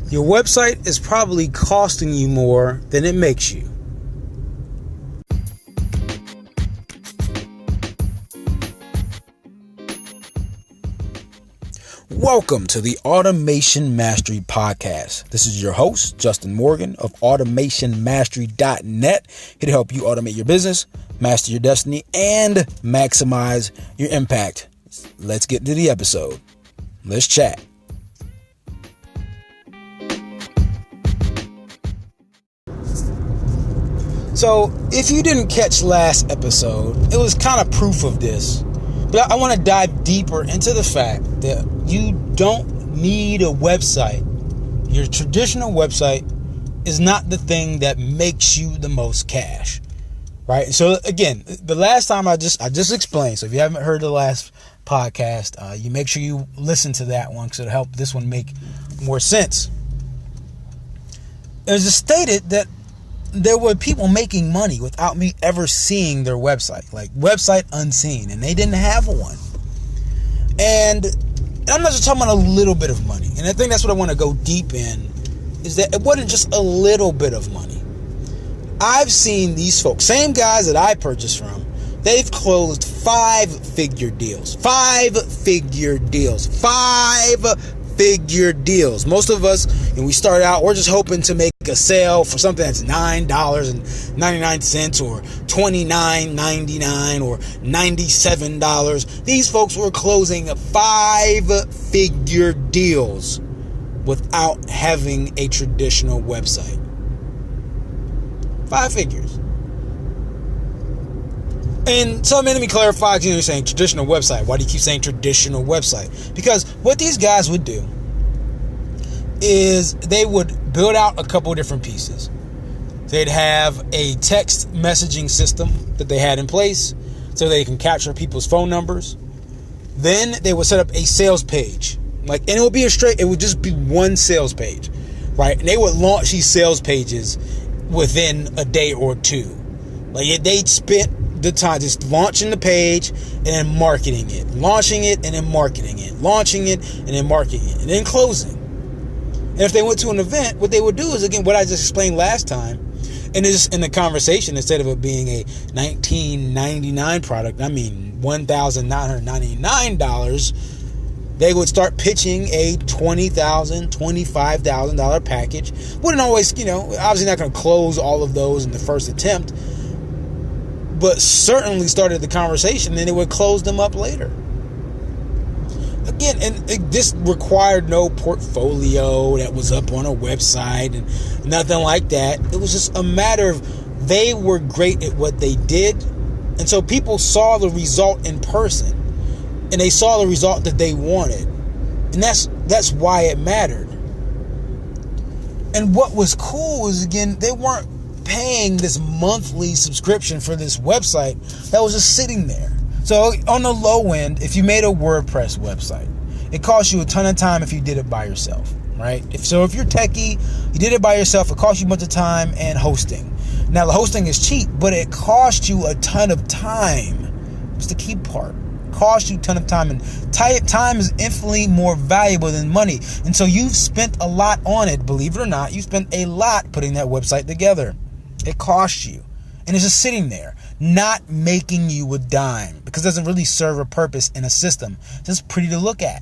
your website is probably costing you more than it makes you. Welcome to the Automation Mastery Podcast. This is your host, Justin Morgan of AutomationMastery.net, here to help you automate your business, master your destiny, and maximize your impact. Let's get into the episode. Let's chat. So, if you didn't catch last episode, it was kind of proof of this. But I want to dive deeper into the fact that you don't need a website. Your traditional website is not the thing that makes you the most cash, right? So again, the last time I just explained. So if you haven't heard the last podcast, you make sure you listen to that one because it'll help this one make more sense. It was stated that there were people making money without me ever seeing their website, like website unseen, and they didn't have one. And I'm not just talking about a little bit of money. And I think that's what I want to go deep in, is that it wasn't just a little bit of money. I've seen these folks, same guys that I purchased from, they've closed 5-figure deals. 5-figure deals. 5-figure deals. Most of us, when we start out, we're just hoping to make a sale for something that's $9.99 or $29.99 or $97. These folks were closing 5-figure deals without having a traditional website. 5 figures. And so let me clarify, you're saying traditional website. Why do you keep saying traditional website? Because what these guys would do is they would build out a couple of different pieces. They'd have a text messaging system that they had in place so they can capture people's phone numbers. Then they would set up a sales page. And it would just be one sales page, right? And they would launch these sales pages within a day or two. They'd spent the time just launching the page and then marketing it, launching it and then marketing it, launching it and then marketing it, and then closing. And if they went to an event, what they would do is, again, what I just explained last time, and it's in the conversation, instead of it being a $19.99 product, I mean $1,999, they would start pitching a $20,000, $25,000 package. Wouldn't always, obviously not going to close all of those in the first attempt, but certainly started the conversation, and they would close them up later. Again, and this required no portfolio that was up on a website and nothing like that. It was just a matter of they were great at what they did. And so people saw the result in person, and they saw the result that they wanted. And that's why it mattered. And what was cool was, again, they weren't paying this monthly subscription for this website that was just sitting there. So on the low end, if you made a WordPress website, it costs you a ton of time if you did it by yourself, right? If you're techie, you did it by yourself, it costs you a bunch of time and hosting. Now, the hosting is cheap, but it costs you a ton of time. It's the key part. It costs you a ton of time, and time is infinitely more valuable than money. And so you've spent a lot on it, believe it or not. You spent a lot putting that website together. It costs you. And it's just sitting there, not making you a dime, because it doesn't really serve a purpose in a system. It's just pretty to look at.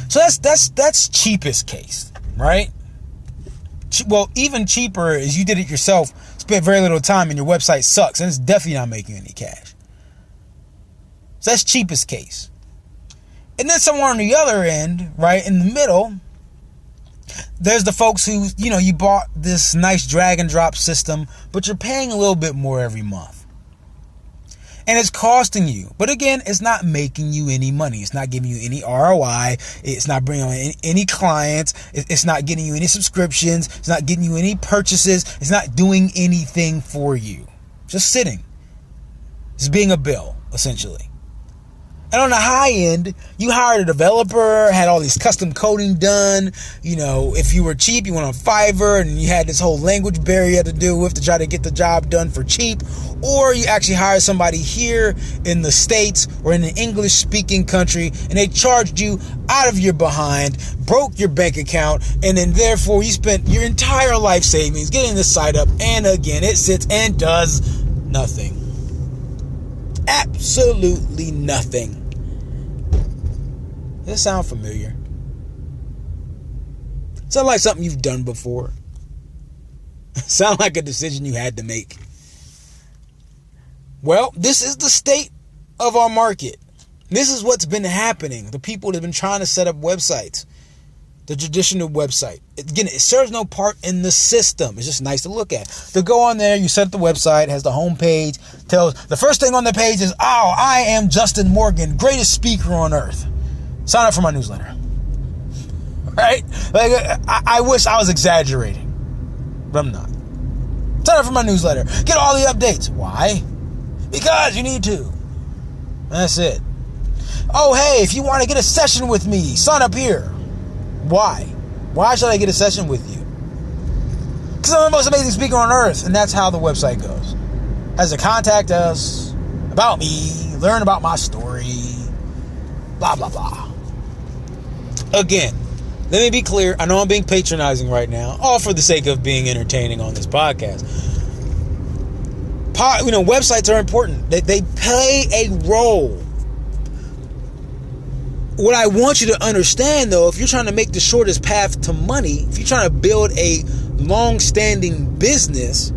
So that's cheapest case, right? Well, even cheaper is you did it yourself, spent very little time, and your website sucks, and it's definitely not making any cash. So that's cheapest case. And then somewhere on the other end, right in the middle, there's the folks who, you bought this nice drag and drop system, but you're paying a little bit more every month. And it's costing you. But again, it's not making you any money. It's not giving you any ROI. It's not bringing on any clients. It's not getting you any subscriptions. It's not getting you any purchases. It's not doing anything for you. Just sitting. Just being a bill, essentially. And on the high end, you hired a developer, had all these custom coding done. You know, if you were cheap, you went on Fiverr and you had this whole language barrier you had to deal with to try to get the job done for cheap. Or you actually hired somebody here in the States or in an English speaking country and they charged you out of your behind, broke your bank account, and then therefore you spent your entire life savings getting this site up. And again, it sits and does nothing. Absolutely nothing. Does it sound familiar? Sound like something you've done before? Sound like a decision you had to make? Well, this is the state of our market. This is what's been happening. The people that have been trying to set up websites. The traditional website. Again, it serves no part in the system. It's just nice to look at. To go on there, you set up the website, has the home page, tells the first thing on the page is, "Oh, I am Justin Morgan, greatest speaker on earth. Sign up for my newsletter." Right? Like, I wish I was exaggerating, but I'm not. Sign up for my newsletter. Get all the updates. Why? Because you need to. That's it. Oh, hey, if you want to get a session with me, sign up here. Why? Why should I get a session with you? Because I'm the most amazing speaker on earth, and that's how the website goes. As to contact us, about me, learn about my story, blah, blah, blah. Again, let me be clear. I know I'm being patronizing right now, all for the sake of being entertaining on this podcast. Websites are important. They play a role. What I want you to understand, though, if you're trying to make the shortest path to money, if you're trying to build a long-standing business,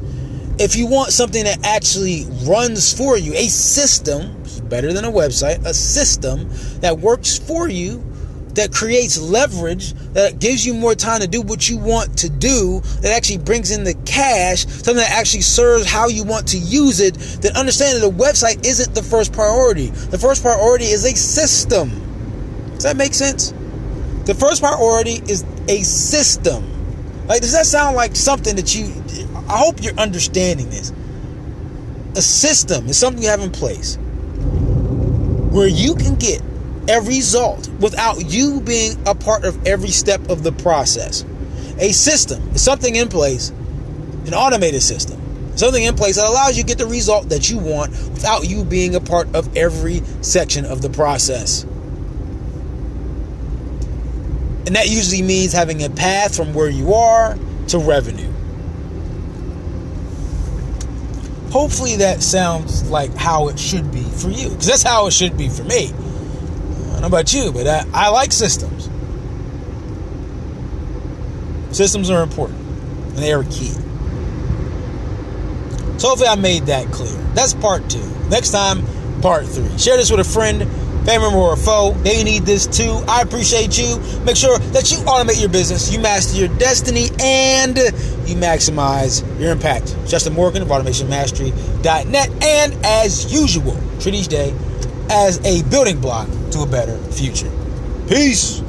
if you want something that actually runs for you, a system, which is better than a website, a system that works for you, that creates leverage, that gives you more time to do what you want to do, that actually brings in the cash, something that actually serves how you want to use it, then understand that a website isn't the first priority. The first priority is a system. Does that make sense? The first priority is a system. Like, does that sound like something that I hope you're understanding this. A system is something you have in place where you can get a result without you being a part of every step of the process. A system is something in place, an automated system, something in place that allows you to get the result that you want without you being a part of every section of the process. And that usually means having a path from where you are to revenue. Hopefully that sounds like how it should be for you, because that's how it should be for me. I don't know about you, but I like systems. Systems are important, and they are key. So hopefully I made that clear. That's part 2. Next time, part 3. Share this with a friend, family member, or a foe. They need this too. I appreciate you. Make sure that you automate your business, you master your destiny, and you maximize your impact. Justin Morgan of AutomationMastery.net. And as usual, treat each day as a building block to a better future. Peace.